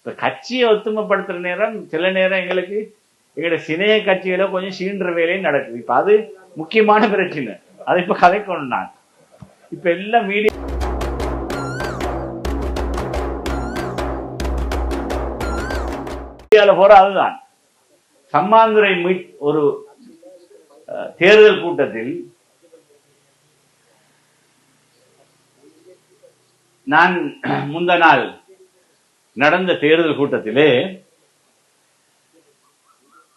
இப்ப கட்சியை ஒத்துமைப்படுத்துற நேரம் சில நேரம் எங்களுக்கு எங்களோட சினைய கட்சிகளை கொஞ்சம் சீன்ற வேலையும் நடக்குது. இப்ப அது முக்கியமான பிரச்சனை. அதை இப்ப கதைக்கணும். நான் இப்ப எல்லாம் மீடியால போற அதுதான். சம்மாந்துறை ஒரு தேர்தல் கூட்டத்தில் நான் முந்த நாள் நடந்த தேர்தல் கூட்டத்திலே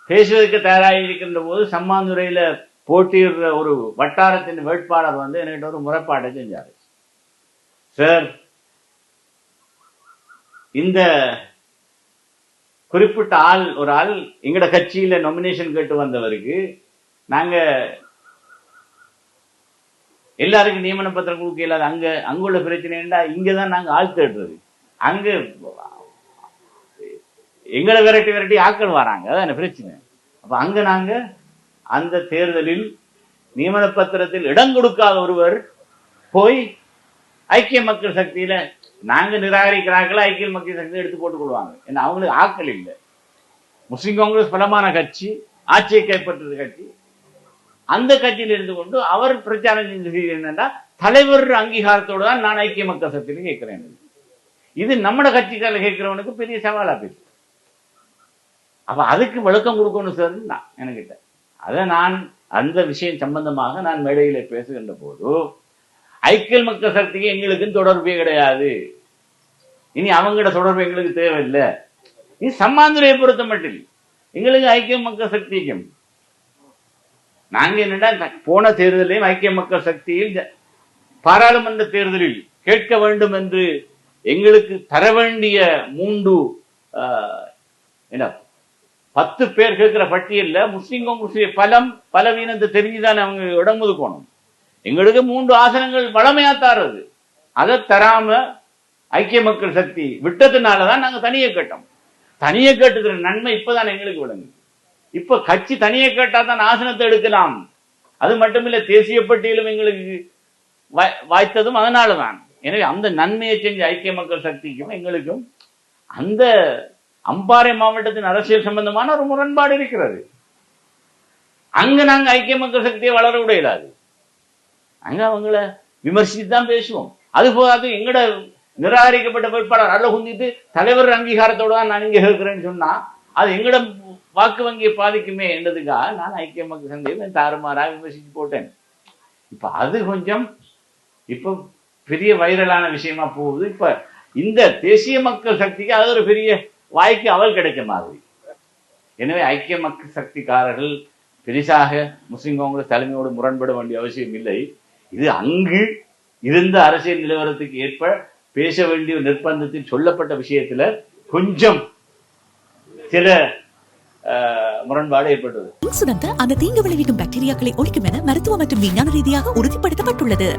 பேசுவதற்கு தயாராக இருக்கின்ற போது சம்மாந்துறையில போட்டியிடுற ஒரு வட்டாரத்தின் வேட்பாளர் வந்து என்கிட்ட ஒரு முறைப்பாட்டை செஞ்சாரு. சார், இந்த குறிப்பிட்ட ஒரு ஆள் எங்கட கட்சியில நாமினேஷன் கேட்டு வந்தவருக்கு நாங்க எல்லாருக்கும் நியமன பத்திரம் கொடுக்க இல்லாத அங்குள்ள பிரச்சனை இங்கதான் நாங்க ஆள் தேடுறது. அங்க எங்களை விரட்டி ஆட்கள் வராங்க. அதான் பிரச்சனை. அப்ப அங்க நாங்க அந்த தேர்தலில் நியமன பத்திரத்தில் இடம் கொடுக்காத ஒருவர் போய் ஐக்கிய மக்கள் சக்தியில நாங்க நிராகரிக்கிறார்கள், ஐக்கிய மக்கள் சக்தியை எடுத்து போட்டுக் கொள்வாங்க. ஏன்னா அவங்களுக்கு ஆட்கள் இல்லை. முஸ்லிம் காங்கிரஸ் பலமான கட்சி, ஆட்சியை கைப்பற்றது கட்சி. அந்த கட்சியில் இருந்து கொண்டு அவர் பிரச்சாரம் செஞ்சது என்னன்னா, தலைவர் அங்கீகாரத்தோடு தான் நான் ஐக்கிய மக்கள் சக்தியில கேட்கிறேன். இது நம்மட கட்சிக்கால கேட்கிறவனுக்கு பெரிய சவாலா போயிடுச்சு. அப்ப அதுக்கு விளக்கம் கொடுக்கணும் சார் என்கிட்ட. அதை நான் அந்த விஷயம் சம்பந்தமாக நான் மேடையில பேசுகின்ற போது, ஐக்கிய மக்கள் சக்திக்கு எங்களுக்கும் தொடர்பே கிடையாது, இனி அவங்களோட தொடர்பு எங்களுக்கு தேவையில்லை. இது சம்மாந்துரையை பொறுத்த மட்டும் எங்களுக்கு ஐக்கிய மக்கள் சக்திக்கும் நாங்க என்னடா போன தேர்தலையும் ஐக்கிய மக்கள் சக்தியில் பாராளுமன்ற தேர்தலில் கேட்க வேண்டும் என்று எங்களுக்கு தர வேண்டிய 10 பேர் கேட்கிற பட்டியல்ல முஸ்லிம் காங்கிரஸ் பலவீனத்தை தெரிஞ்சுதான் அவங்க இடம் ஒதுக்கணும். எங்களுக்கு 3 ஆசனங்கள் வளமையா தாரது. அதை தராம ஐக்கிய மக்கள் சக்தி விட்டதுனாலதான் நாங்க தனியே கேட்டோம். தனியே கேட்டுக்கிற நன்மை இப்பதான் எங்களுக்கு விளங்கு. இப்ப கட்சி தனியே கேட்டா தான் ஆசனத்தை எடுக்கலாம். அது மட்டுமில்ல, தேசிய பட்டியலும் எங்களுக்கு வாய்த்ததும் அதனாலதான். எனவே அந்த நன்மையை செஞ்ச ஐக்கிய மக்கள் சக்திக்கும் எங்களுக்கும் அந்த அம்பாறை மாவட்டத்தின் அரசியல் சம்பந்தமான ஒரு முரண்பாடு இருக்கிறது. அங்க நாங்க ஐக்கிய மக்கள் சக்தியை வளர விடையிடாது. அங்க அவங்கள விமர்சித்து தான் பேசுவோம். அது போகாது எங்கட நிராகரிக்கப்பட்ட வேட்பாளர் அல்ல குந்திட்டு தலைவர் அங்கீகாரத்தோடு தான் நான் இங்க கேட்கிறேன்னு சொன்னா அது எங்கட வாக்கு வங்கியை பாதிக்குமே என்றதுக்காக நான் ஐக்கிய மக்கள் சக்தியை தாறுமாறாக விமர்சிச்சு போட்டேன். இப்ப அது கொஞ்சம் இப்ப பெரிய வைரலான விஷயமா போகுது. இப்ப இந்த தேசிய மக்கள் சக்திக்கு அது ஒரு பெரிய வாய்க்கு அவள் கிடைக்க மாதிரி. எனவே ஐக்கிய மக்கள் சக்திக்காரர்கள் பெரிசாக முஸ்லிம் காங்கிரஸ் தலைமையோடு முரண்பட வேண்டிய அவசியம் இல்லை. இது அங்கு இருந்த அரசியல் நிலவரத்துக்கு ஏற்ப பேச வேண்டிய நிர்பந்தத்தில் சொல்லப்பட்ட விஷயத்துல கொஞ்சம் சில முரண்பாடு ஏற்பட்டது. அந்த தீங்கு விளைவிக்கும் பாக்டீரியாக்களை ஒழிக்கும் என மருத்துவ மற்றும் விஞ்ஞான ரீதியாக உறுதிப்படுத்தப்பட்டுள்ளது.